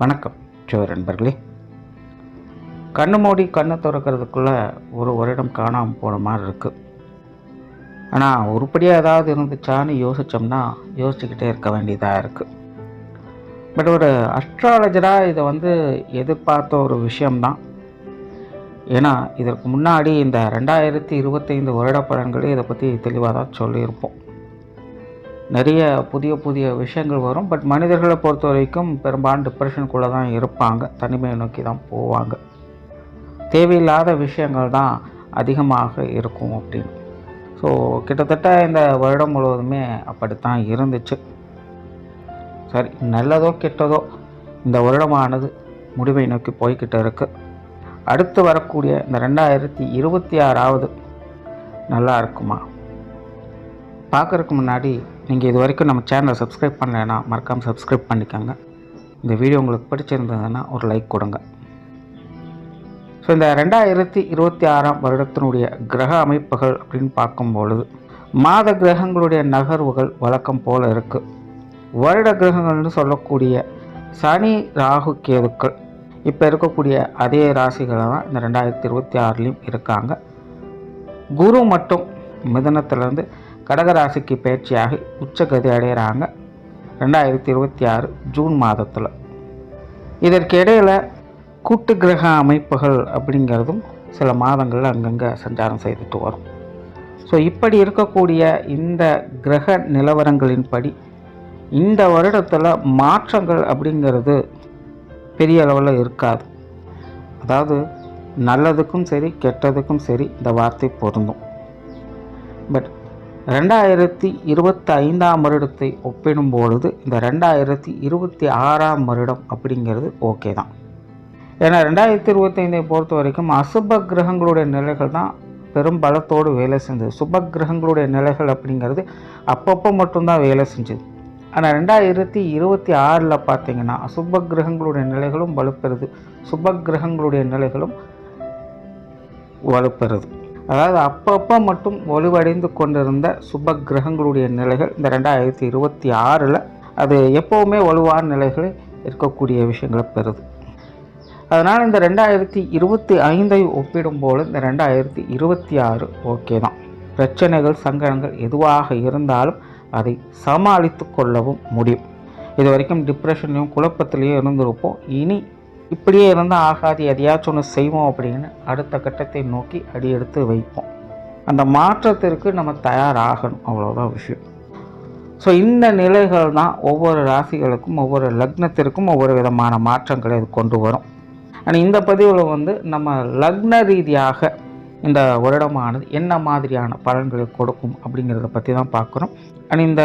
வணக்கம் நண்பர்களே. கண்ணு மூடி கண்ணை திறக்கிறதுக்குள்ளே ஒரு வருடம் காணாமல் போன மாதிரி இருக்குது. ஆனால் உருப்படியாக ஏதாவது இருந்துச்சான்னு யோசிச்சுக்கிட்டே இருக்க வேண்டியதாக இருக்குது. பட் ஒரு அஸ்ட்ராலஜராக இதை எதிர்பார்த்த ஒரு விஷயம்தான். ஏன்னா இதற்கு முன்னாடி இந்த 2025 வருட பலன்களே இதை பற்றி தெளிவாக தான் சொல்லியிருப்போம். நிறைய புதிய புதிய விஷயங்கள் வரும். பட் மனிதர்களை பொறுத்த வரைக்கும் பெரும்பாலும் டிப்ரெஷனுக்குள்ளே தான் இருப்பாங்க, தனிமையை நோக்கி தான் போவாங்க. தேவையில்லாத விஷயங்கள் தான் அதிகமாக இருக்கும் அப்படின்னு. ஸோ கிட்டத்தட்ட இந்த வருடம் முழுவதுமே அப்படித்தான் இருந்துச்சு. சரி, நல்லதோ கெட்டதோ இந்த வருடமானது முடிவை நோக்கி போய்கிட்டு இருக்கு. அடுத்து வரக்கூடிய இந்த 2026 நல்லா இருக்குமா? பார்க்குறதுக்கு முன்னாடி நீங்கள் இது வரைக்கும் நம்ம சேனலை சப்ஸ்கிரைப் பண்ணலைன்னா மறக்காமல் சப்ஸ்கிரைப் பண்ணிக்கோங்க. இந்த வீடியோ உங்களுக்கு பிடிச்சிருந்ததுன்னா ஒரு லைக் கொடுங்க. ஸோ இந்த 2026 வருடத்தினுடைய கிரக அமைப்புகள் அப்படின்னு பார்க்கும்பொழுது மாத கிரகங்களுடைய நகர்வுகள் வழக்கம் போல் இருக்குது. வருட கிரகங்கள்னு சொல்லக்கூடிய சனி, ராகு, கேதுக்கள் இப்போ இருக்கக்கூடிய அதே ராசிகளை தான் இந்த 2026 இருக்காங்க. குரு மட்டும் மிதுனத்திலேருந்து கடகராசிக்கு பயிற்சியாகி உச்சகதி அடைகிறாங்க 2026 ஜூன் மாதத்தில். இதற்கு இடையில் கூட்டு கிரக அமைப்புகள் அப்படிங்கிறதும் சில மாதங்கள் அங்கங்கே சஞ்சாரம் செய்துட்டு வரும். ஸோ இப்படி இருக்கக்கூடிய இந்த கிரக நிலவரங்களின்படி இந்த வருடத்தில் மாற்றங்கள் அப்படிங்கிறது பெரிய அளவில் இருக்காது. அதாவது நல்லதுக்கும் சரி கெட்டதுக்கும் சரி இந்த வார்த்தை பொருந்தும். பட் 2025 வருடத்தை ஒப்பிடும்பொழுது இந்த 2026 வருடம் அப்படிங்கிறது ஓகே தான். ஏன்னா 2025 பொறுத்த வரைக்கும் அசுப கிரகங்களுடைய நிலைகள் தான் பெரும் பலத்தோடு வேலை செஞ்சது. சுப கிரகங்களுடைய நிலைகள் அப்படிங்கிறது அப்பப்போ மட்டும்தான் வேலை செஞ்சது. ஆனால் 2026 பார்த்தீங்கன்னா அசுப கிரகங்களுடைய நிலைகளும் வலுப்பெறுது, சுப கிரகங்களுடைய நிலைகளும் வலுப்பெறுது. அதாவது அப்பப்போ மட்டும் வலுவடைந்து கொண்டிருந்த சுப கிரகங்களுடைய நிலைகள் இந்த 2026 அது எப்போவுமே வலுவான நிலைகள் இருக்கக்கூடிய விஷயங்களை பெறுது. அதனால் இந்த 2025 ஒப்பிடும்போது இந்த 2026 ஓகே தான். பிரச்சனைகள், சங்கடங்கள் எதுவாக இருந்தாலும் அதை சமாளித்து கொள்ளவும் முடியும். இது வரைக்கும் டிப்ரெஷன்லையும் குழப்பத்திலையும் இருந்திருப்போம். இனி இப்படியே இருந்தால் ஆகாது, எதையாச்சும் ஒன்று செய்வோம் அப்படின்னு அடுத்த கட்டத்தை நோக்கி அடி எடுத்து வைப்போம். அந்த மாற்றத்திற்கு நம்ம தயாராகணும், அவ்வளோதான் விஷயம். ஸோ இந்த நிலைகள் தான் ஒவ்வொரு ராசிகளுக்கும் ஒவ்வொரு லக்னத்திற்கும் ஒவ்வொரு விதமான மாற்றங்களை இது கொண்டு வரும். ஆனால் இந்த பதிவில் நம்ம லக்ன ரீதியாக இந்த வருடமானது என்ன மாதிரியான பலன்களை கொடுக்கும் அப்படிங்கிறத பற்றி தான் பார்க்குறோம். ஆனால் இந்த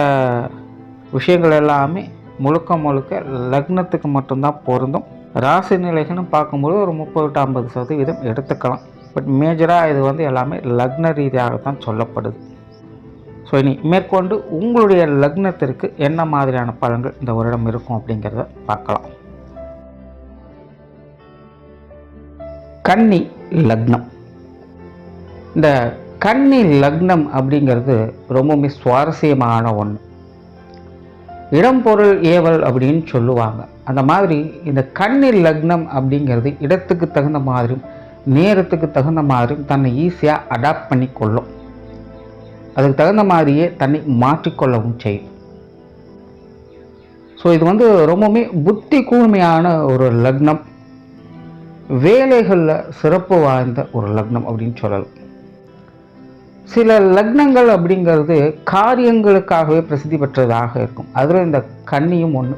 விஷயங்கள் எல்லாமே முழுக்க லக்னத்துக்கு மட்டும்தான் பொருந்தும். ராசி நிலைகள்னு பார்க்கும்போது ஒரு 30-50% எடுத்துக்கலாம். பட் மேஜராக இது எல்லாமே லக்ன ரீதியாக தான் சொல்லப்படுது. ஸோ இனி மேற்கொண்டு உங்களுடைய லக்னத்திற்கு என்ன மாதிரியான பலன்கள் இந்த வருடம் இருக்கும் அப்படிங்கிறத பார்க்கலாம். கன்னி லக்னம். இந்த கன்னி லக்னம் அப்படிங்கிறது ரொம்பவுமே சுவாரஸ்யமான ஒன்று. இடம் பொருள் ஏவல் அப்படின்னு சொல்லுவாங்க. அந்த மாதிரி இந்த கன்னி லக்னம் அப்படிங்கிறது இடத்துக்கு தகுந்த மாதிரியும் நேரத்துக்கு தகுந்த மாதிரியும் தன்னை ஈஸியாக அடாப்ட் பண்ணி கொள்ளும். அதுக்கு தகுந்த மாதிரியே தன்னை மாற்றிக்கொள்ளவும் செய்யும். ஸோ இது ரொம்பவுமே புத்தி கூர்மையான ஒரு லக்னம். வேலைகளில் சிறப்பு வாய்ந்த ஒரு லக்னம் அப்படின்னு சொல்லலாம். சில லக்னங்கள் அப்படிங்கிறது காரியங்களுக்காகவே பிரசித்தி பெற்றதாக இருக்கும். அதில் இந்த கன்னியும் ஒன்று.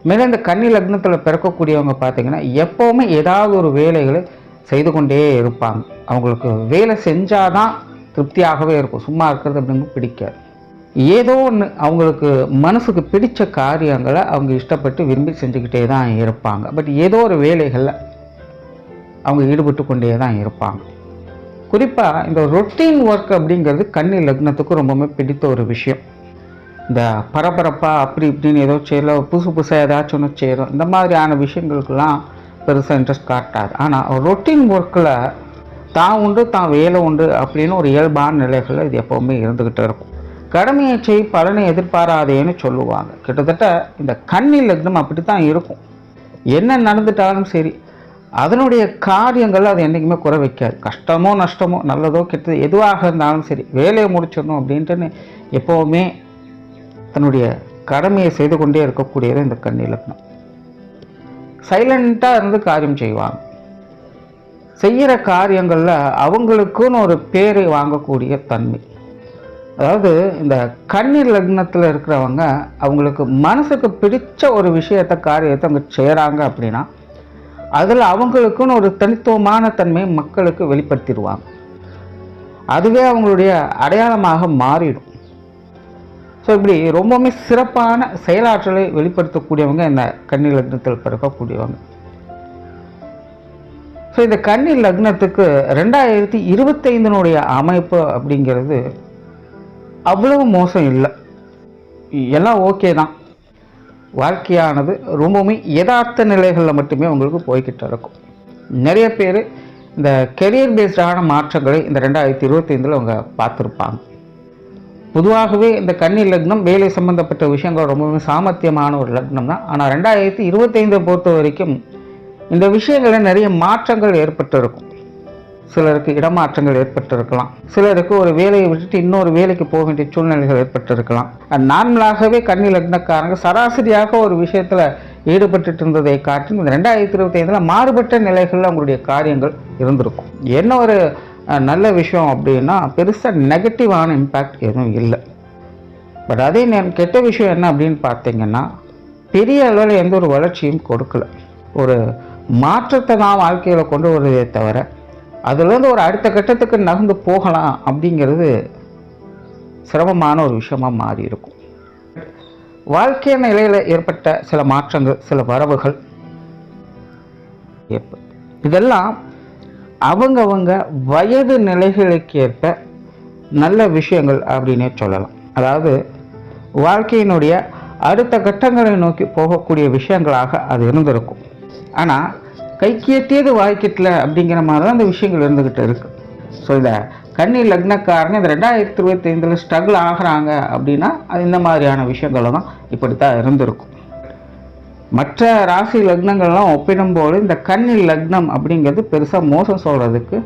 மேலே இந்த கன்னி லக்னத்தில் பிறக்கக்கூடியவங்க பார்த்தீங்கன்னா எப்போவுமே ஏதாவது ஒரு வேலைகளை செய்து கொண்டே இருப்பாங்க. அவங்களுக்கு வேலை செஞ்சாதான் திருப்தியாகவே இருக்கும். சும்மா இருக்கிறது அப்படிங்கிறது பிடிக்காது. ஏதோ ஒன்று அவங்களுக்கு மனசுக்கு பிடித்த காரியங்களை அவங்க இஷ்டப்பட்டு விரும்பி செஞ்சுக்கிட்டே தான் இருப்பாங்க. பட் ஏதோ ஒரு வேலைகளில் அவங்க ஈடுபட்டு கொண்டே தான் இருப்பாங்க. குறிப்பாக இந்த ரொட்டீன் ஒர்க் அப்படிங்கிறது கன்னி லக்னத்துக்கு ரொம்பவுமே பிடித்த ஒரு விஷயம். இந்த பரபரப்பாக அப்படி இப்படின்னு ஏதோ செய்யலாம், புதுசாக ஏதாச்சும் ஒன்று செய்கிறோம், இந்த மாதிரியான விஷயங்களுக்கெல்லாம் பெருசாக இன்ட்ரெஸ்ட் காட்டாது. ஆனால் ரொட்டீன் ஒர்க்கில் தான் உண்டு தான் வேலை உண்டு அப்படின்னு ஒரு இயல்பான நிலைகளில் இது எப்போவுமே இருந்துக்கிட்டு இருக்கும். கடமையை செய் பலனை எதிர்பாராதேன்னு சொல்லுவாங்க. கிட்டத்தட்ட இந்த கன்னி லக்னம் அப்படி தான் இருக்கும். என்ன நடந்துட்டாலும் சரி, அதனுடைய காரியங்கள் அது என்றைக்குமே குறை வைக்காது. கஷ்டமோ நஷ்டமோ நல்லதோ கெட்டதோ எதுவாக இருந்தாலும் சரி, வேலையை முடிச்சிடணும் அப்படின்ட்டுன்னு எப்போவுமே தன்னுடைய கடமையை செய்து கொண்டே இருக்கக்கூடியது இந்த கன்னி லக்னம். சைலண்ட்டாக இருந்து காரியம் செய்வாங்க. செய்கிற காரியங்களில் அவங்களுக்குன்னு ஒரு பேரை வாங்கக்கூடிய தன்மை. அதாவது இந்த கன்னி லக்னத்தில் இருக்கிறவங்க அவங்களுக்கு மனசுக்கு பிடிச்ச ஒரு விஷயத்தை காரியத்தை அவங்க செய்கிறாங்க அப்படின்னா அதில் அவங்களுக்குன்னு ஒரு தனித்துவமான தன்மையை மக்களுக்கு வெளிப்படுத்திடுவாங்க. அதுவே அவங்களுடைய அடையாளமாக மாறிடும். ஸோ இப்படி ரொம்பவுமே சிறப்பான செயலாற்றலை வெளிப்படுத்தக்கூடியவங்க இந்த கன்னி லக்னத்தில் பிறக்கக்கூடியவங்க. ஸோ இந்த கன்னி லக்னத்துக்கு 2025 அமைப்பு அப்படிங்கிறது அவ்வளவு மோசம் இல்லை, எல்லாம் ஓகே தான். வாழ்க்கையானது ரொம்பவுமே யதார்த்த நிலைகளில் மட்டுமே உங்களுக்கு போய்கிட்டு இருக்கும். நிறைய பேர் இந்த கெரியர் பேஸ்டான மாற்றங்களை இந்த 2025 அவங்க பார்த்துருப்பாங்க. பொதுவாகவே இந்த கன்னி லக்னம் வேலை சம்பந்தப்பட்ட விஷயங்கள் ரொம்பவுமே சாமர்த்தியமான ஒரு லக்னம் தான். ஆனால் 2025 பொறுத்த வரைக்கும் இந்த விஷயங்களில் நிறைய மாற்றங்கள் ஏற்பட்டிருக்கும். சிலருக்கு இடமாற்றங்கள் ஏற்பட்டிருக்கலாம், சிலருக்கு ஒரு வேலையை விட்டுட்டு இன்னொரு வேலைக்கு போக வேண்டிய சூழ்நிலைகள் ஏற்பட்டிருக்கலாம். நார்மலாகவே கன்னி லக்னக்காரங்க சராசரியாக ஒரு விஷயத்தில் ஈடுபட்டு இருந்ததை காட்டி இந்த 2025 மாறுபட்ட நிலைகளில் அவங்களுடைய காரியங்கள் இருந்திருக்கும். என்ன ஒரு நல்ல விஷயம் அப்படின்னா பெருசாக நெகட்டிவான இம்பேக்ட் எதுவும் இல்லை. பட் அதே நேரம் கெட்ட விஷயம் என்ன அப்படின்னு பார்த்தீங்கன்னா பெரிய அளவில் எந்த ஒரு வளர்ச்சியும் கொடுக்கல. ஒரு மாற்றத்தை தான் வாழ்க்கையில் கொண்டு வருவதே தவிர அதுலேருந்து ஒரு அடுத்த கட்டத்துக்கு நகர்ந்து போகலாம் அப்படிங்கிறது சிரமமான ஒரு விஷயமாக மாறி இருக்கும். வாழ்க்கை நிலையில் ஏற்பட்ட சில மாற்றங்கள், சில வரவுகள் இதெல்லாம் அவங்கவங்க வயது நிலைகளுக்கு ஏற்ப நல்ல விஷயங்கள் அப்படின்னே சொல்லலாம். அதாவது வாழ்க்கையினுடைய அடுத்த கட்டங்களை நோக்கி போகக்கூடிய விஷயங்களாக அது இருந்திருக்கும். ஆனால் கைக்கு எட்டியது வாய்க்கிட்டல அப்படிங்கிற மாதிரி தான் அந்த விஷயங்கள் இருந்துக்கிட்டு இருக்குது. ஸோ இந்த கன்னி லக்னக்காரங்க இந்த 2025 ஸ்ட்ரகிள் ஆகிறாங்க அப்படின்னா அது இந்த மாதிரியான விஷயங்களும் தான் இப்படித்தான் இருந்திருக்கும். மற்ற ராசி லக்னங்கள்லாம் ஒப்பிடும்போது இந்த கன்னி லக்னம் அப்படிங்கிறது பெருசாக மோசம் சொல்கிறதுக்கு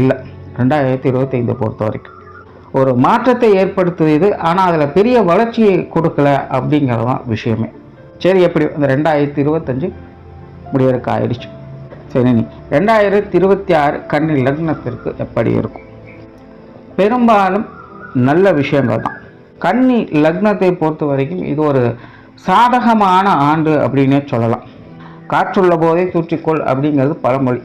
இல்லை. 2025 பொறுத்த வரைக்கும் ஒரு மாற்றத்தை ஏற்படுத்துது, ஆனால் அதில் பெரிய வளர்ச்சியை கொடுக்கல அப்படிங்கிறது தான் விஷயமே. சரி, எப்படி அந்த 2025 முடியறதுக்கு ஆயிடுச்சு. சரி, 2026 கன்னி லக்னத்திற்கு எப்படி இருக்கும்? பெரும்பாலும் நல்ல விஷயங்கள் தான். கன்னி லக்னத்தை பொறுத்த வரைக்கும் இது ஒரு சாதகமான ஆண்டு அப்படின்னே சொல்லலாம். காற்றுள்ள போதே தூற்றிக்கொள் அப்படிங்கிறது பழமொழி.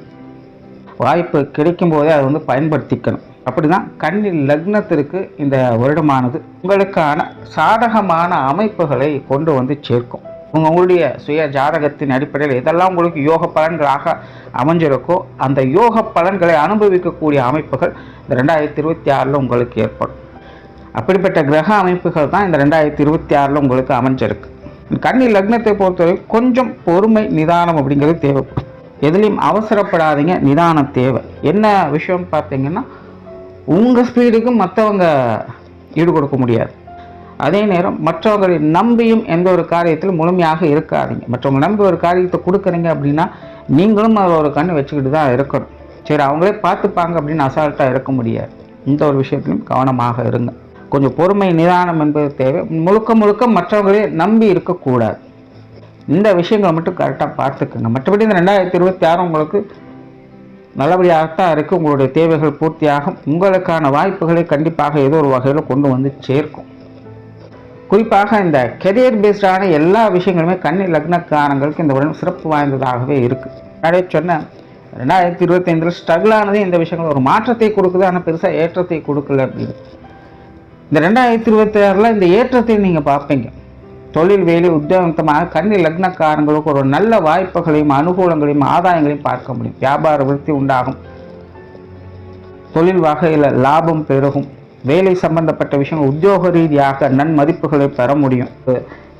வாய்ப்பு கிடைக்கும் போதே அதை பயன்படுத்திக்கணும். அப்படி தான் கன்னி லக்னத்திற்கு இந்த வருடமானது உங்களுக்கான சாதகமான அமைப்புகளை கொண்டு சேர்க்கும். உங்களுடைய சுய ஜாதகத்தின் அடிப்படையில் எதெல்லாம் உங்களுக்கு யோக பலன்களாக அமைஞ்சிருக்கோ அந்த யோக பலன்களை அனுபவிக்கக்கூடிய அமைப்புகள் இந்த 2026 உங்களுக்கு ஏற்படும். அப்படிப்பட்ட கிரக அமைப்புகள் தான் இந்த 2026 உங்களுக்கு அமைஞ்சிருக்கு. கன்னி லக்னத்தை பொறுத்தவரை கொஞ்சம் பொறுமை, நிதானம் அப்படிங்கிறது தேவைப்படும். எதுலேயும் அவசரப்படாதீங்க, நிதானம் தேவை. என்ன விஷயம் பார்த்தீங்கன்னா உங்கள் ஸ்பீடுக்கு மற்றவங்க ஈடு கொடுக்க முடியாது. அதே நேரம் மற்றவர்களை நம்பியும் எந்த ஒரு காரியத்திலும் முழுமையாக இருக்காதீங்க. மற்றவங்க நம்பி ஒரு காரியத்தை கொடுக்குறீங்க அப்படின்னா நீங்களும் அதில் ஒரு கண்ணு வச்சுக்கிட்டு தான் இருக்கணும். சரி, அவங்களே பார்த்துப்பாங்க அப்படின்னு அசால்ட்டாக இருக்க முடியாது. இந்த ஒரு விஷயத்திலும் கவனமாக இருங்க. கொஞ்சம் பொறுமை, நிதானம் என்பது தேவை. முழுக்க மற்றவங்களே நம்பி இருக்கக்கூடாது. இந்த விஷயங்களை மட்டும் கரெக்டாக பார்த்துக்குங்க. மற்றபடி இந்த 2026 உங்களுக்கு நல்லபடியாகத்தான் இருக்குது. உங்களுடைய தேவைகள் பூர்த்தியாகும். உங்களுக்கான வாய்ப்புகளை கண்டிப்பாக ஏதோ ஒரு வகையில் கொண்டு சேர்க்கும். குறிப்பாக இந்த கெரியர் பேஸ்டான எல்லா விஷயங்களுமே கன்னி லக்னக்காரங்களுக்கு இந்த வருடம் சிறப்பு வாய்ந்ததாகவே இருக்குது. நிறைய சொன்ன 2025 ஸ்ட்ரகிள் ஆனதே இந்த விஷயங்கள் ஒரு மாற்றத்தை கொடுக்குது, ஆனால் பெருசாக ஏற்றத்தை கொடுக்கல அப்படின்னு. இந்த 2026 இந்த ஏற்றத்தை நீங்கள் பார்ப்பீங்க. தொழில், வேலை, உத்தியோகமாக கன்னி லக்னக்காரங்களுக்கு ஒரு நல்ல வாய்ப்புகளையும் அனுகூலங்களையும் ஆதாயங்களையும் பார்க்க முடியும். வியாபார விருத்தி உண்டாகும். தொழில் வகையில் லாபம் பெருகும். வேலை சம்பந்தப்பட்ட விஷயங்கள், உத்தியோக ரீதியாக நன்மதிப்புகளை பெற முடியும்.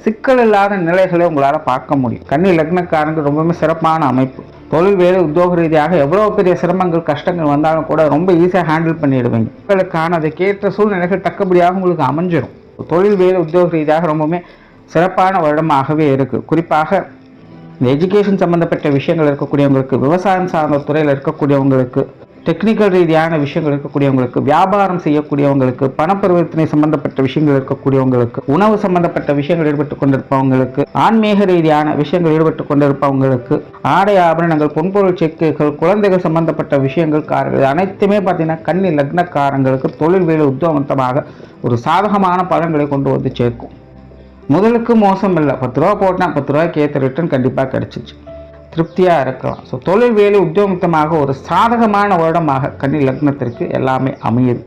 சிக்கல் இல்லாத நிலைகளை உங்களால் பார்க்க முடியும். கன்னி லக்னக்காரங்க ரொம்பவுமே சிறப்பான அமைப்பு. தொழில், வேலை, உத்தியோக ரீதியாக எவ்வளோ பெரிய சிரமங்கள், கஷ்டங்கள் வந்தாலும் கூட ரொம்ப ஈஸியாக ஹேண்டில் பண்ணிடுவீங்க. உங்களுக்கான அதுக்கேற்ற சூழ்நிலைகள் தக்கபடியாக உங்களுக்கு அமைஞ்சிடும். தொழில், வேலை, உத்தியோக ரீதியாக ரொம்பவுமே சிறப்பான வருடமாகவே இருக்குது. குறிப்பாக இந்த எஜுகேஷன் சம்மந்தப்பட்ட விஷயங்கள் இருக்கக்கூடியவங்களுக்கு, விவசாயம் சார்ந்த துறையில் இருக்கக்கூடியவங்களுக்கு, டெக்னிக்கல் ரீதியான விஷயங்கள் இருக்கக்கூடியவங்களுக்கு, வியாபாரம் செய்யக்கூடியவங்களுக்கு, பணப்பரிவர்த்தனை சம்பந்தப்பட்ட விஷயங்கள் இருக்கக்கூடியவங்களுக்கு, உணவு சம்பந்தப்பட்ட விஷயங்கள் ஈடுபட்டு கொண்டிருப்பவங்களுக்கு, ஆன்மீக ரீதியான விஷயங்கள் ஈடுபட்டு கொண்டிருப்பவங்களுக்கு, ஆடை ஆபரணங்கள், பொன்பொருள் சேர்க்கைகள், குழந்தைகள் சம்பந்தப்பட்ட விஷயங்கள் காரர்கள் அனைத்துமே பார்த்தீங்கன்னா கன்னி லக்னக்காரங்களுக்கு தொழில், வேலை, உத்தியோகமாக ஒரு சாதகமான பலன்களை கொண்டு வந்து சேர்க்கும். முதலுக்கு மோசம் இல்லை. 10 ரூபா போட்டால் 10 ரூபாய்க்கு ஏற்ற ரிட்டர்ன் கண்டிப்பாக கிடச்சிச்சு, திருப்தியாக இருக்கலாம். ஸோ தொழில், வேலை, உத்தியோகமாக ஒரு சாதகமான வருடமாக கன்னி லக்னத்திற்கு எல்லாமே அமையுது.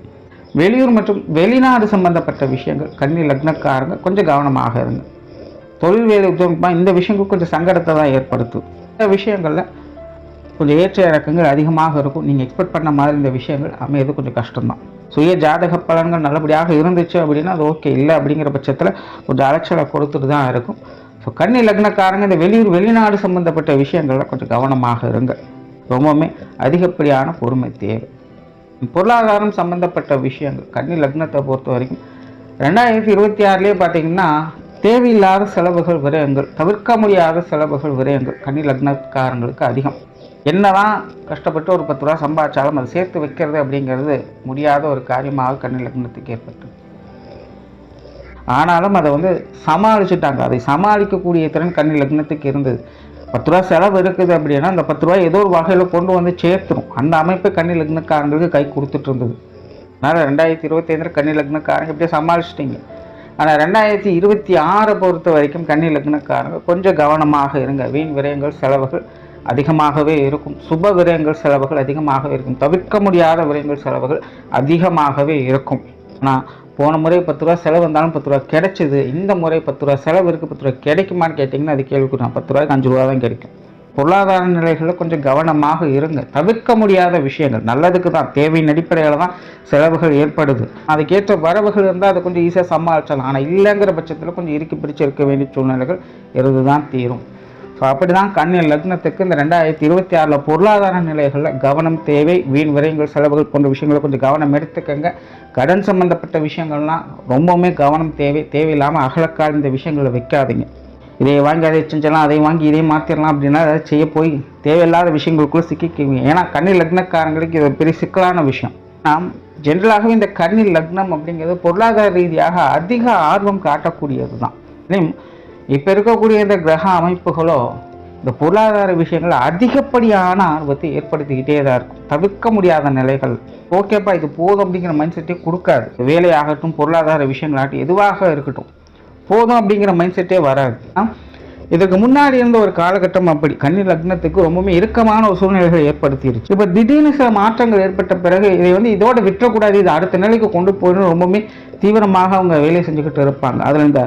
வெளியூர் மற்றும் வெளிநாடு சம்பந்தப்பட்ட விஷயங்கள் கன்னி லக்னக்காரங்க கொஞ்சம் கவனமாக இருங்க. தொழில், வேலை, உத்தியோகமாக இந்த விஷயங்கள் கொஞ்சம் சங்கடத்தை தான் ஏற்படுத்தும். இந்த விஷயங்களில் கொஞ்சம் ஏற்ற இறக்கங்கள் அதிகமாக இருக்கும். நீங்கள் எக்ஸ்பெக்ட் பண்ண மாதிரி இந்த விஷயங்கள் அமையது கொஞ்சம் கஷ்டம்தான். சுய ஜாதக பலன்கள் நல்லபடியாக இருந்துச்சு அப்படின்னா அது ஓகே. இல்லை அப்படிங்கிற பட்சத்தில் கொஞ்சம் அலைச்சலை கொடுத்துட்டு தான் இருக்கும். ஸோ கன்னி லக்னக்காரங்க இந்த வெளியூர், வெளிநாடு சம்பந்தப்பட்ட விஷயங்களில் கொஞ்சம் கவனமாக இருங்க. ரொம்பவுமே அதிகப்படியான பொறுமை தேவை. பொருளாதாரம் சம்பந்தப்பட்ட விஷயங்கள் கன்னி லக்னத்தை பொறுத்த வரைக்கும் 2026 பார்த்தீங்கன்னா தேவையில்லாத செலவுகள், விரயங்கள், தவிர்க்க முடியாத செலவுகள், விரயங்கள் கன்னி லக்னக்காரங்களுக்கு அதிகம். என்னதான் கஷ்டப்பட்டு ஒரு 10 ரூபா சம்பாதிச்சாலும் அதை சேர்த்து வைக்கிறது அப்படிங்கிறது முடியாத ஒரு காரியமாக கன்னி லக்னத்துக்கு ஏற்பட்டு, ஆனாலும் அதை சமாளிச்சுட்டாங்க. அதை சமாளிக்கக்கூடிய திறன் கன்னி லக்னத்துக்கு இருந்தது. 10 ரூபா செலவு இருக்குது அப்படின்னா அந்த 10 ரூபாய் ஏதோ ஒரு வகையில் கொண்டு வந்து சேர்த்துரும். அந்த அமைப்பை கன்னி லக்னக்காரங்களுக்கு கை கொடுத்துட்டு இருந்தது. அதனால் 2025 கன்னி லக்னக்காரங்க இப்படியே சமாளிச்சிட்டிங்க. ஆனால் 2026 பொறுத்த வரைக்கும் கன்னி லக்னக்காரங்க கொஞ்சம் கவனமாக இருங்க. வீண் விரயங்கள், செலவுகள் அதிகமாகவே இருக்கும். சுப விரயங்கள், செலவுகள் அதிகமாகவே இருக்கும். தவிர்க்க முடியாத விரயங்கள், செலவுகள் அதிகமாகவே இருக்கும். ஆனால் போன முறை 10 ரூபா செலவு வந்தாலும் 10 ரூபா கிடைச்சிது. இந்த முறை 10 ரூபா செலவு இருக்குது, 10 ரூபா கிடைக்குமான்னு கேட்டிங்கன்னா அது கேள்விக்கு நான் 10 ரூபாய்க்கு 5 ரூபா தான் கிடைக்கும். பொருளாதார நிலைகளில் கொஞ்சம் கவனமாக இருங்க. தவிர்க்க முடியாத விஷயங்கள் நல்லதுக்கு தான், தேவையின் அடிப்படையில் தான் செலவுகள் ஏற்படுது. அதுக்கேற்ற வரவுகள் இருந்தால் அதை கொஞ்சம் ஈஸியாக சமாளிச்சலாம். ஆனால் இல்லைங்கிற பட்சத்தில் கொஞ்சம் இறுக்கி பிடிச்சி இருக்க வேண்டிய சூழ்நிலைகள் இருந்து தான் தீரும். ஸோ அப்படி தான் கன்னி லக்னத்துக்கு இந்த 2026 பொருளாதார நிலைகளில் கவனம் தேவை. வீண் விரயங்கள், செலவுகள் போன்ற விஷயங்களை கொஞ்சம் கவனம் எடுத்துக்கங்க. கடன் சம்பந்தப்பட்ட விஷயங்கள்லாம் ரொம்பவுமே கவனம் தேவை. தேவையில்லாமல் அகலக்கால் இந்த விஷயங்களை வைக்காதீங்க. இதை வாங்கி அதை செஞ்சலாம், அதை வாங்கி இதை மாற்றிடலாம் அப்படின்னா அதை செய்ய போய் தேவையில்லாத விஷயங்களுக்குள்ளே சிக்கிக்குவீங்க. ஏன்னா கன்னி லக்னக்காரங்களுக்கு இது பெரிய சிக்கலான விஷயம். நாம் ஜென்ரலாகவே இந்த கன்னி லக்னம் அப்படிங்கிறது பொருளாதார ரீதியாக அதிக ஆர்வம் காட்டக்கூடியது தான். இப்போ இருக்கக்கூடிய இந்த கிரக அமைப்புகளோ இந்த பொருளாதார விஷயங்கள் அதிகப்படியான ஆர்வத்தை ஏற்படுத்திக்கிட்டே தான் இருக்கும். தவிர்க்க முடியாத நிலைகள். ஓகேப்பா இது போதும் அப்படிங்கிற மைண்ட் செட்டே கொடுக்காது. வேலையாகட்டும், பொருளாதார விஷயங்களாகட்டும், எதுவாக இருக்கட்டும், போதும் அப்படிங்கிற மைண்ட் செட்டே வராது. இதுக்கு முன்னாடி இருந்த ஒரு காலகட்டம் அப்படி கன்னி லக்னத்துக்கு ரொம்பவுமே இறுக்கமான ஒரு சூழ்நிலைகளை ஏற்படுத்திடுச்சு. இப்போ திடீர்னு சில மாற்றங்கள் ஏற்பட்ட பிறகு இதை இதோட விட்டுறக்கூடாது, இது அடுத்த நிலைக்கு கொண்டு போயிடும் ரொம்பவுமே தீவிரமாக அவங்க வேலை செஞ்சுக்கிட்டு இருப்பாங்க. அதில் இந்த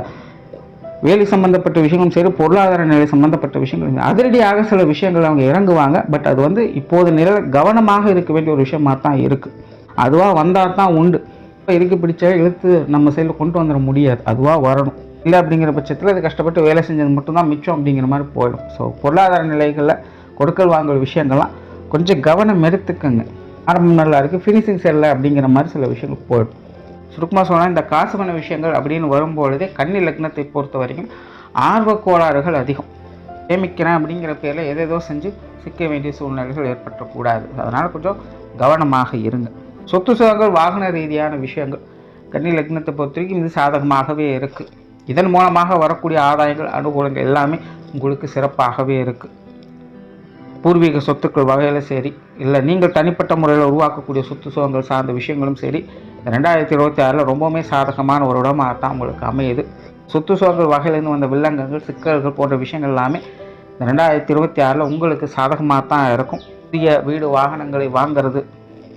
வேலை சம்பந்தப்பட்ட விஷயங்களும் சரி, பொருளாதார நிலை சம்பந்தப்பட்ட விஷயங்கள் அதிரடியாக சில விஷயங்கள் அவங்க இறங்குவாங்க. பட் அது இப்போது நிலை கவனமாக இருக்க வேண்டிய ஒரு விஷயமாக தான் இருக்குது. அதுவாக வந்தால் தான் உண்டு. இப்போ இறுக்கி பிடிச்ச இழுத்து நம்ம சைடில் கொண்டு வந்துட முடியாது. அதுவாக வரணும். இல்லை அப்படிங்கிற பட்சத்தில் அது கஷ்டப்பட்டு வேலை செஞ்சது மட்டும்தான் மிச்சம் அப்படிங்கிற மாதிரி போயிடும். ஸோ பொருளாதார நிலைகளில் கொடுக்கல் வாங்கல் விஷயங்கள்லாம் கொஞ்சம் கவனம் எடுத்துக்கங்க. ஆரம்பம் நல்லா இருக்குது, ஃபினிஷிங் சரியில்லை அப்படிங்கிற மாதிரி சில விஷயங்கள் போயிடும். சுருக்கமாக சொன்னால் இந்த காசு பண விஷயங்கள் அப்படின்னு வரும்பொழுதே கன்னி லக்னத்தை பொறுத்த வரைக்கும் ஆர்வ கோளாறுகள் அதிகம். சேமிக்கிறேன் அப்படிங்கிற பேரில் எதேதோ செஞ்சு சிக்க வேண்டிய சூழ்நிலைகள் ஏற்பட்டக்கூடாது. அதனால் கொஞ்சம் கவனமாக இருங்க. சொத்து சுகங்கள், வாகன ரீதியான விஷயங்கள் கன்னி லக்னத்தை பொறுத்த வரைக்கும் இது சாதகமாகவே இருக்குது. இதன் மூலமாக வரக்கூடிய ஆதாயங்கள், அனுகூலங்கள் எல்லாமே உங்களுக்கு சிறப்பாகவே இருக்குது. பூர்வீக சொத்துக்கள் வகையில் சரி, இல்லை நீங்கள் தனிப்பட்ட முறையில் உருவாக்கக்கூடிய சொத்து சுகங்கள் சார்ந்த விஷயங்களும் சரி, 2026 ரொம்பவுமே சாதகமான ஒரு இடமாக தான் உங்களுக்கு அமையுது. சொத்து சுகங்கள் வகையிலேருந்து வந்த வில்லங்கங்கள், சிக்கல்கள் போன்ற விஷயங்கள் எல்லாமே 2026 உங்களுக்கு சாதகமாக தான் இருக்கும். புதிய வீடு, வாகனங்களை வாங்கிறது,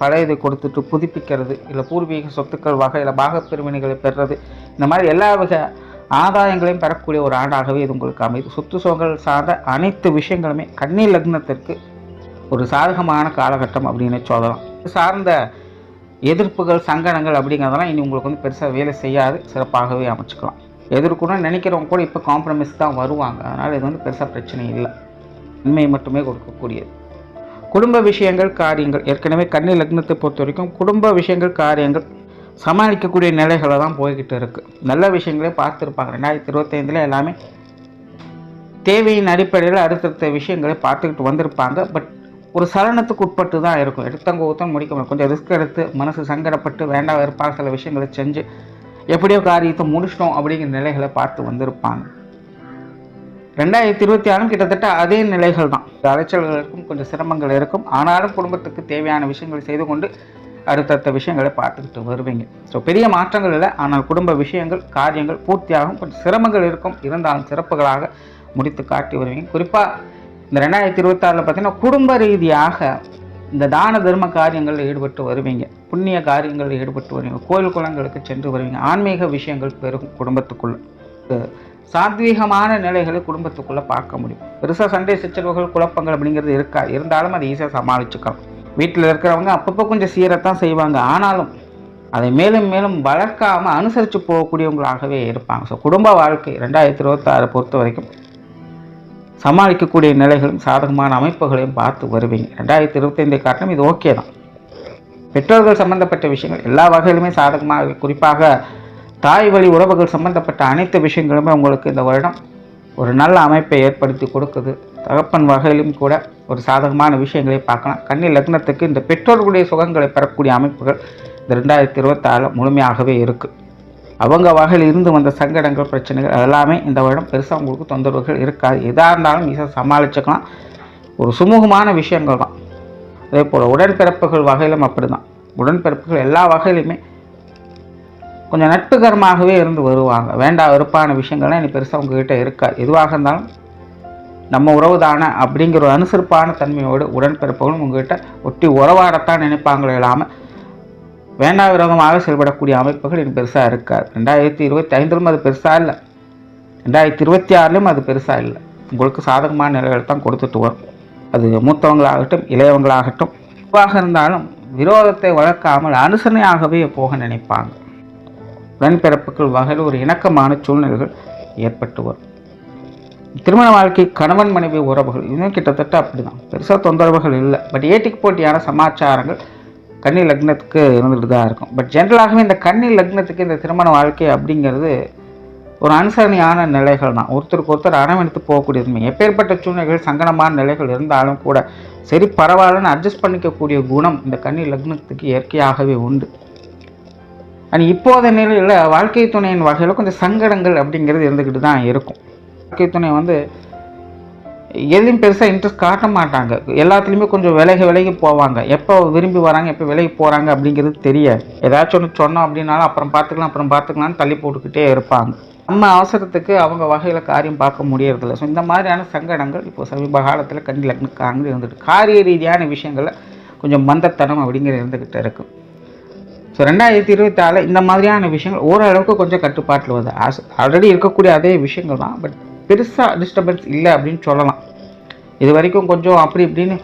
பழையதை கொடுத்துட்டு புதுப்பிக்கிறது, இல்லை பூர்வீக சொத்துக்கள் வகையில் பாகப்பிரிவினைகளை பெறுறது, இந்த மாதிரி எல்லா வகை ஆதாயங்களையும் பெறக்கூடிய ஒரு ஆண்டாகவே இது உங்களுக்கு அமைது. சொத்து சுகங்கள் சார்ந்த அனைத்து விஷயங்களுமே கன்னி லக்னத்திற்கு ஒரு சாதகமான காலகட்டம் அப்படின்னு சொல்லலாம். சார்ந்த எதிர்ப்புகள், சங்கடங்கள் அப்படிங்கிறதெல்லாம் இனி உங்களுக்கு வந்து பெருசாக வேலை செய்யாது. சிறப்பாகவே அமைச்சுக்கலாம். எதிர்க்கணும்னு நினைக்கிறவங்க கூட இப்போ காம்ப்ரமைஸ் தான் வருவாங்க. அதனால் இது வந்து பெருசாக பிரச்சனை இல்லை. நன்மையை மட்டுமே கொடுக்கக்கூடியது. குடும்ப விஷயங்கள், காரியங்கள், ஏற்கனவே கன்னி லக்னத்தை பொறுத்த வரைக்கும் குடும்ப விஷயங்கள், காரியங்கள் சமாளிக்கக்கூடிய நிலைகளை தான் போய்கிட்டு இருக்குது. நல்ல விஷயங்களே பார்த்துருப்பாங்க. 2025 எல்லாமே தேவையின் அடிப்படையில் அடுத்தடுத்த விஷயங்களை பார்த்துக்கிட்டு வந்திருப்பாங்க. பட் ஒரு சலனத்துக்கு உட்பட்டு தான் இருக்கும். எடுத்தவங்க ஊத்தம் முடிக்க முடியும். கொஞ்சம் ரிஸ்க் எடுத்து மனசு சங்கடப்பட்டு வேண்டாம் வெறுப்பாக சில விஷயங்களை செஞ்சு எப்படியோ காரியத்தை முடிச்சிட்டோம் அப்படிங்கிற நிலைகளை பார்த்து வந்திருப்பாங்க. 2026 கிட்டத்தட்ட அதே நிலைகள் தான். அலைச்சல்கள் இருக்கும், கொஞ்சம் சிரமங்கள் இருக்கும். ஆனாலும் குடும்பத்துக்கு தேவையான விஷயங்களை செய்து கொண்டு அடுத்தடுத்த விஷயங்களை பார்த்துக்கிட்டு வருவீங்க. ஸோ பெரிய மாற்றங்கள் இல்லை. ஆனால் குடும்ப விஷயங்கள், காரியங்கள் பூர்த்தியாகும். கொஞ்சம் சிரமங்கள் இருக்கும், இருந்தாலும் சிறப்புகளாக முடித்து காட்டி வருவீங்க. குறிப்பாக இந்த 2026 பார்த்தீங்கன்னா குடும்ப ரீதியாக இந்த தான தர்ம காரியங்களில் ஈடுபட்டு வருவீங்க. புண்ணிய காரியங்களில் ஈடுபட்டு வருவீங்க. கோயில் குளங்களுக்கு சென்று வருவீங்க. ஆன்மீக விஷயங்கள் பெருகும். குடும்பத்துக்குள்ள சாத்வீகமான நிலைகளை குடும்பத்துக்குள்ளே பார்க்க முடியும். பெருசாக சண்டை சச்சரவுகள், குழப்பங்கள் அப்படிங்கிறது இருக்காது. இருந்தாலும் அதை ஈஸியாக சமாளிச்சுக்கலாம். வீட்டில் இருக்கிறவங்க அப்பப்போ கொஞ்சம் சீரத்தான் செய்வாங்க. ஆனாலும் அதை மேலும் மேலும் வளர்க்காமல் அனுசரித்து போகக்கூடியவங்களாகவே இருப்பாங்க. ஸோ குடும்ப வாழ்க்கை 2026 பொறுத்த வரைக்கும் சமாளிக்கக்கூடிய நிலைகளும் சாதகமான அமைப்புகளையும் பார்த்து வருவீங்க. 2025 காட்டிலும் இது ஓகே தான். பெற்றோர்கள் சம்பந்தப்பட்ட விஷயங்கள் எல்லா வகையிலுமே சாதகமாக, குறிப்பாக தாய் வழி உறவுகள் சம்பந்தப்பட்ட அனைத்து விஷயங்களுமே உங்களுக்கு இந்த வருடம் ஒரு நல்ல அமைப்பை ஏற்படுத்தி கொடுக்குது. தகப்பன் வகையிலும் கூட ஒரு சாதகமான விஷயங்களை பார்க்கலாம். கன்னி லக்னத்துக்கு இந்த பெற்றோர்களுடைய சுகங்களை பெறக்கூடிய அமைப்புகள் இந்த 2026 முழுமையாகவே இருக்குது. அவங்க வகையில் இருந்து வந்த சங்கடங்கள், பிரச்சனைகள் எல்லாமே இந்த வருடம் பெருசாக உங்களுக்கு தொந்தரவுகள் இருக்காது. எதாக இருந்தாலும் ஈஸியாக சமாளிச்சுக்கலாம். ஒரு சுமூகமான விஷயங்கள் தான். அதே போல் உடன்பிறப்புகள் வகையிலும் அப்படி தான். உடன்பிறப்புகள் எல்லா வகையிலுமே கொஞ்சம் நட்புகரமாகவே இருந்து வருவாங்க. வேண்டாம் வெறுப்பான விஷயங்கள்லாம் இனி பெருசாக உங்ககிட்ட இருக்காது. எதுவாக இருந்தாலும் நம்ம உறவு தானே அப்படிங்கிற ஒரு அனுசரிப்பான தன்மையோடு உடன்பிறப்புகளும் உங்ககிட்ட ஒட்டி உறவாடத்தான் நினைப்பாங்களே இல்லாமல் வேண்டா விரோதமாக செயல்படக்கூடிய அமைப்புகள் இனி பெருசாக இருக்காது. 2025 அது பெருசாக இல்லை. 2026 அது பெருசாக இல்லை. உங்களுக்கு சாதகமான நிலைகளை தான் கொடுத்துட்டு வரும். அது மூத்தவங்களாகட்டும் இளையவங்களாகட்டும் எதுவாக இருந்தாலும் விரோதத்தை வளர்க்காமல் அனுசரணையாகவே போக நினைப்பாங்க. உடன்பிறப்புகள் வகையில் ஒரு இணக்கமான சூழ்நிலைகள் ஏற்பட்டு வரும். திருமண வாழ்க்கை, கணவன் மனைவி உறவுகள் இன்னும் கிட்டத்தட்ட அப்படி தான். பெருசாக தொந்தரவுகள் இல்லை. பட் ஏட்டிக்கு போட்டியான சமாச்சாரங்கள் கன்னி லக்னத்துக்கு இருந்துகிட்டு தான் இருக்கும். பட் ஜென்ரலாகவே இந்த கன்னி லக்னத்துக்கு இந்த திருமண வாழ்க்கை அப்படிங்கிறது ஒரு அனுசரணையான நிலைகள் தான். ஒருத்தருக்கு ஒருத்தர் அரவணைத்து போகக்கூடியது. எப்பேற்பட்ட சூழ்நிலைகள், சங்கடமான நிலைகள் இருந்தாலும் கூட சரி பரவாயில்லன்னு அட்ஜஸ்ட் பண்ணிக்கக்கூடிய குணம் இந்த கன்னி லக்னத்துக்கு இயற்கையாகவே உண்டு. ஆனால் இப்போதைய நிலையில் வாழ்க்கை துணையின் வகையில் கொஞ்சம் சங்கடங்கள் அப்படிங்கிறது இருந்துக்கிட்டு தான் இருக்கும். வாழ்க்கை துணை வந்து எதுலையும் பெருசாக இன்ட்ரெஸ்ட் காட்ட மாட்டாங்க. எல்லாத்துலேயுமே கொஞ்சம் விலகி போவாங்க. எப்போ விரும்பி வராங்க, எப்போ விலகி போகிறாங்க அப்படிங்கிறது தெரியாது. ஏதாச்சும் ஒன்று சொன்னோம் அப்படின்னாலும் அப்புறம் பார்த்துக்கலாம்னு தள்ளி போட்டுக்கிட்டே இருப்பாங்க. நம்ம அவசரத்துக்கு அவங்க வகையில் காரியம் பார்க்க முடியறதில்ல. ஸோ இந்த மாதிரியான சங்கடங்கள் இப்போ சமீப காலத்தில் கன்னி லக்னக்காரங்க இருந்துட்டு காரிய ரீதியான விஷயங்களில் கொஞ்சம் மந்தத்தனம் அப்படிங்கிறது இருந்துக்கிட்டு இருக்குது. ஸோ 2024 இந்த மாதிரியான விஷயங்கள் ஓரளவுக்கு கொஞ்சம் கட்டுப்பாட்டில் வருது. ஆல்ரெடி இருக்கக்கூடிய அதே விஷயங்கள் தான். பட் பெருசாக டிஸ்டர்பன்ஸ் இல்லை அப்படின்னு சொல்லலாம். இது வரைக்கும் கொஞ்சம் அப்படி இப்படின்னு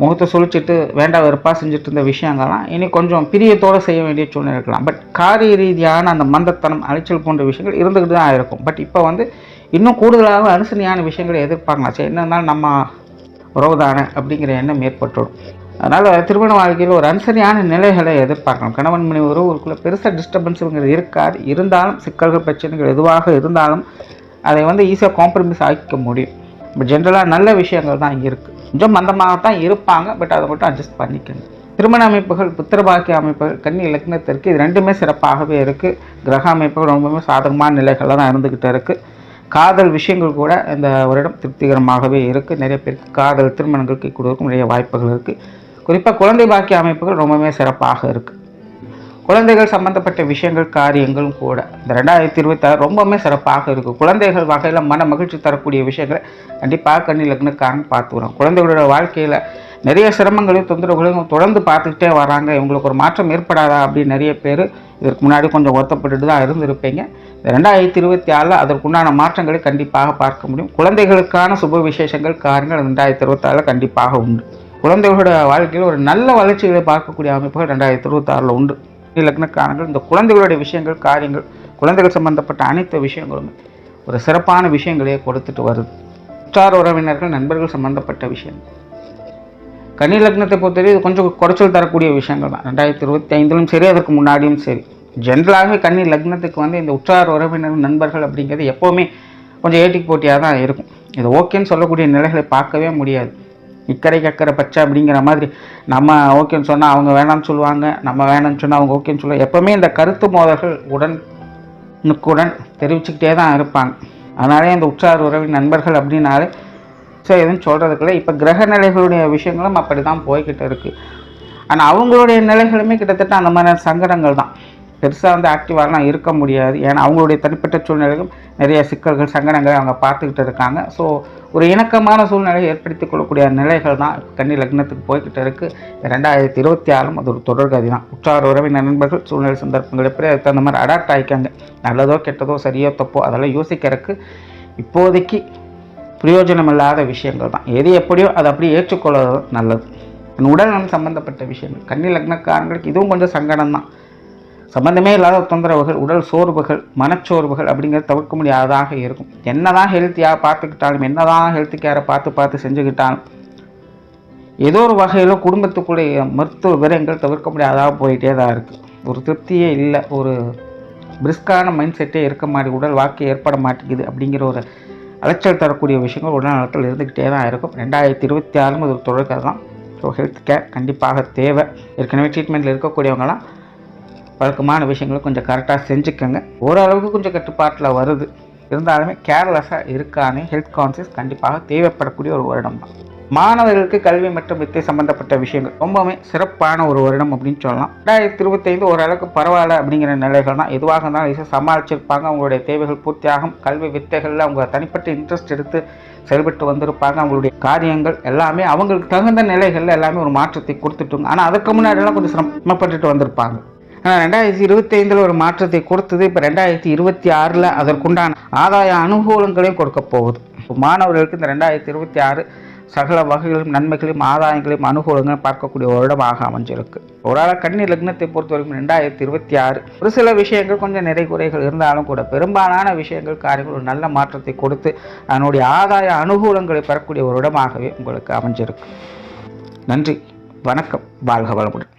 முகத்தை சொல்லிச்சிட்டு வேண்டாம் வெறுப்பாக செஞ்சுட்டு இருந்த விஷயங்கள்லாம் இனி கொஞ்சம் பிரியத்தோடு செய்ய வேண்டிய சூழ்நிலை இருக்கலாம். பட் காரிய ரீதியான அந்த மந்தத்தனம், அலைச்சல் போன்ற விஷயங்கள் இருந்துக்கிட்டு தான் இருக்கும். பட் இப்போ வந்து இன்னும் கூடுதலாக அனுசரணையான விஷயங்களை எதிர்பார்க்கலாம். சரி என்ன இருந்தாலும் நம்ம உறவுதானே அப்படிங்கிற எண்ணம் ஏற்பட்டுடும். அதனால் திருமண வாழ்க்கையில் ஒரு அனுசரியான நிலைகளை எதிர்பார்க்கலாம். கணவன் மனைவி உறவுக்குள்ளே பெருசாக டிஸ்டர்பன்ஸுங்கிறது இருக்காது. இருந்தாலும் சிக்கல்கள், பிரச்சனைகள் எதுவாக இருந்தாலும் அதை வந்து ஈஸியாக காம்ப்ரமைஸ் ஆகிக்க முடியும். பட் ஜென்ரலாக நல்ல விஷயங்கள் தான் இங்கே இருக்குது. கொஞ்சம் மந்தமாகத்தான் இருப்பாங்க. பட் அதை மட்டும் அட்ஜஸ்ட் பண்ணிக்கணும். திருமண அமைப்புகள், புத்திரபாக்கிய அமைப்புகள் கன்னி லக்னத்திற்கு இது ரெண்டுமே சிறப்பாகவே இருக்குது. கிரக அமைப்புகள் ரொம்பவே சாதகமான நிலைகளில் தான் இருந்துக்கிட்டு இருக்குது. காதல் விஷயங்கள் கூட இந்த வருடம் திருப்திகரமாகவே இருக்குது. நிறைய பேருக்கு காதல் திருமணங்கள் கை கொடுக்கும் நிறைய வாய்ப்புகள் இருக்குது. குறிப்பாக குழந்தை பாக்கிய அமைப்புகள் ரொம்பவே சிறப்பாக இருக்குது. குழந்தைகள் சம்பந்தப்பட்ட விஷயங்கள், காரியங்களும் கூட இந்த 2026 ரொம்பவுமே சிறப்பாக இருக்குது. குழந்தைகள் வகையில் மன மகிழ்ச்சி தரக்கூடிய விஷயங்களை கண்டிப்பாக கன்னி லக்னக்காரங்க பார்த்து வரோம். குழந்தைகளோட வாழ்க்கையில் நிறைய சிரமங்களையும் தொந்தரவுகளையும் தொடர்ந்து பார்த்துக்கிட்டே வராங்க. இவங்களுக்கு ஒரு மாற்றம் ஏற்படாதா அப்படின்னு நிறைய பேர் இதற்கு முன்னாடி கொஞ்சம் வருத்தப்பட்டுட்டு தான் இருந்திருப்பீங்க. 2024 அதற்குண்டான மாற்றங்களை கண்டிப்பாக பார்க்க முடியும். குழந்தைகளுக்கான சுப விசேஷங்கள், காரியங்கள் 2024 கண்டிப்பாக உண்டு. குழந்தைகளோட வாழ்க்கையில் ஒரு நல்ல வளர்ச்சிகளை பார்க்கக்கூடிய அமைப்புகள் 2026 உண்டு. லக்னக்காரங்கள் இந்த குழந்தைகளுடைய விஷயங்கள், காரியங்கள், குழந்தைகள் சம்பந்தப்பட்ட அனைத்து விஷயங்களுமே ஒரு சிறப்பான விஷயங்களையே கொடுத்துட்டு வருது. உற்றார் உறவினர்கள், நண்பர்கள் சம்பந்தப்பட்ட விஷயங்கள். கன்னி லக்னத்தை பொறுத்தவரை இது கொஞ்சம் குறைச்சல் தரக்கூடிய விஷயங்கள் தான். 2025லும் சரி, அதற்கு முன்னாடியும் சரி. ஜென்ரலாகவே கன்னி லக்னத்துக்கு இந்த உற்றார் உறவினர், நண்பர்கள் அப்படிங்கிறது எப்போவுமே கொஞ்சம் ஏட்டிக்கு போட்டியாக தான் இருக்கும். இது ஓகேன்னு சொல்லக்கூடிய நிலைகளை பார்க்கவே முடியாது. இக்கரைக்கு அக்கறை பச்சை அப்படிங்கிற மாதிரி நம்ம ஓகேன்னு சொன்னால் அவங்க வேணாம்னு சொல்லுவாங்க, நம்ம வேணாம்னு சொன்னால் அவங்க ஓகேன்னு சொல்லுவாங்க. எப்போவுமே இந்த கருத்து மோதல்கள் உடனுக்குடன் தெரிவிச்சுக்கிட்டே தான் இருப்பாங்க. அதனாலே இந்த உற்றார் உறவின் நண்பர்கள் அப்படின்னாலே எதுவும் சொல்கிறதுக்குள்ள இப்போ கிரக நிலைகளுடைய விஷயங்களும் அப்படி தான் போய்கிட்டு இருக்குது. ஆனால் அவங்களுடைய நிலைகளுமே கிட்டத்தட்ட அந்த மாதிரி சங்கடங்கள் தான். பெருசாக ஆக்டிவாகலாம் இருக்க முடியாது. ஏன்னா அவங்களுடைய தனிப்பட்ட சூழ்நிலைகளும் நிறைய சிக்கல்கள், சங்கடங்களை அவங்க பார்த்துக்கிட்டு இருக்காங்க. ஸோ ஒரு இணக்கமான சூழ்நிலையை ஏற்படுத்தி கொள்ளக்கூடிய நிலைகள் தான் கன்னி லக்னத்துக்கு போய்கிட்டு இருக்குது. 2026 அது ஒரு தொடர்கதி தான். உற்றார் உறவினர் நண்பர்கள், சூழ்நிலை சந்தர்ப்பங்கள் எப்படி அதுக்கு தகுந்த மாதிரி அடாப்ட் ஆகிக்காங்க. நல்லதோ கெட்டதோ, சரியோ தப்போ அதெல்லாம் யோசிக்கிறதுக்கு இப்போதைக்கு பிரயோஜனம் இல்லாத விஷயங்கள் தான். எது எப்படியோ அதை அப்படியே ஏற்றுக்கொள்வது நல்லது. உடல்நலம் சம்பந்தப்பட்ட விஷயங்கள் கன்னி லக்னக்காரங்களுக்கு இதுவும் கொஞ்சம் சங்கடம் தான். சம்பந்தமே இல்லாத தொந்தரவுகள், உடல் சோர்வுகள், மனச்சோர்வுகள் அப்படிங்கிறது தவிர்க்க முடியாததாக இருக்கும். என்னதான் ஹெல்த்தியாக பார்த்துக்கிட்டாலும், என்னதான் ஹெல்த் கேரை பார்த்து செஞ்சுக்கிட்டாலும் ஏதோ ஒரு வகையில் குடும்பத்துக்குள்ளே மருத்துவ விரயங்கள் தவிர்க்க முடியாதாக போயிட்டே தான் இருக்குது. ஒரு திருப்தியே இல்லை, ஒரு பிரிஸ்கான மைண்ட் செட்டே இருக்க மாட்டேங்குது, உடல் வாக்கே ஏற்பட மாட்டேங்குது அப்படிங்கிற ஒரு அலைச்சல் தரக்கூடிய விஷயங்கள் உடல் நலத்தில் இருந்துக்கிட்டே தான் இருக்கும். 2026 அது ஒரு தொடர்கதை தான். ஸோ ஹெல்த் கேர் கண்டிப்பாக தேவை. ஏற்கனவே ட்ரீட்மெண்ட்டில் இருக்கக்கூடியவங்களாம் வழக்கமான விஷயங்களை கொஞ்சம் கரெக்டாக செஞ்சுக்கோங்க. ஓரளவுக்கு கொஞ்சம் கட்டுப்பாட்டில் வருது. இருந்தாலுமே கேர்லெஸ்ஸாக இருக்கானே ஹெல்த் கான்சியஸ் கண்டிப்பாக தேவைப்படக்கூடிய ஒரு வருடம் தான். மாணவர்களுக்கு கல்வி மற்றும் வித்தை சம்பந்தப்பட்ட விஷயங்கள் ரொம்பவே சிறப்பான ஒரு வருடம் அப்படின்னு சொல்லலாம். 2025 ஓரளவுக்கு பரவாயில்ல அப்படிங்கிற நிலைகள் தான். எதுவாக இருந்தாலும் சமாளிச்சிருப்பாங்க. அவங்களுடைய தேவைகள் பூர்த்தியாகும். கல்வி வித்தைகளில் அவங்க தனிப்பட்ட இன்ட்ரெஸ்ட் எடுத்து செயல்பட்டு வந்திருப்பாங்க. அவங்களுடைய காரியங்கள் எல்லாமே அவங்களுக்கு தகுந்த நிலைகளில் எல்லாமே ஒரு மாற்றத்தை கொடுத்துட்டுங்க. ஆனால் அதுக்கு முன்னாடியெல்லாம் கொஞ்சம் சிரமப்பட்டுட்டு வந்திருப்பாங்க. ஆனால் 2025 ஒரு மாற்றத்தை கொடுத்தது. இப்போ 2026 அதற்குண்டான ஆதாய அனுகூலங்களையும் கொடுக்க போகுது. இப்போ மாணவர்களுக்கு இந்த 2026 சகல வகைகளும், நன்மைகளையும், ஆதாயங்களையும், அனுகூலங்களும் பார்க்கக்கூடிய வருடமாக அமைஞ்சிருக்கு. ஒரு கன்னி லக்னத்தை பொறுத்த வரைக்கும் 2026 ஒரு சில விஷயங்கள் கொஞ்சம் நிறை குறைகள் இருந்தாலும் கூட பெரும்பாலான விஷயங்கள், காரியங்கள் ஒரு நல்ல மாற்றத்தை கொடுத்து அதனுடைய ஆதாய அனுகூலங்களை பெறக்கூடிய ஒரு இடமாகவே உங்களுக்கு அமைஞ்சிருக்கு. நன்றி, வணக்கம், வாழ்க வளமுடன்.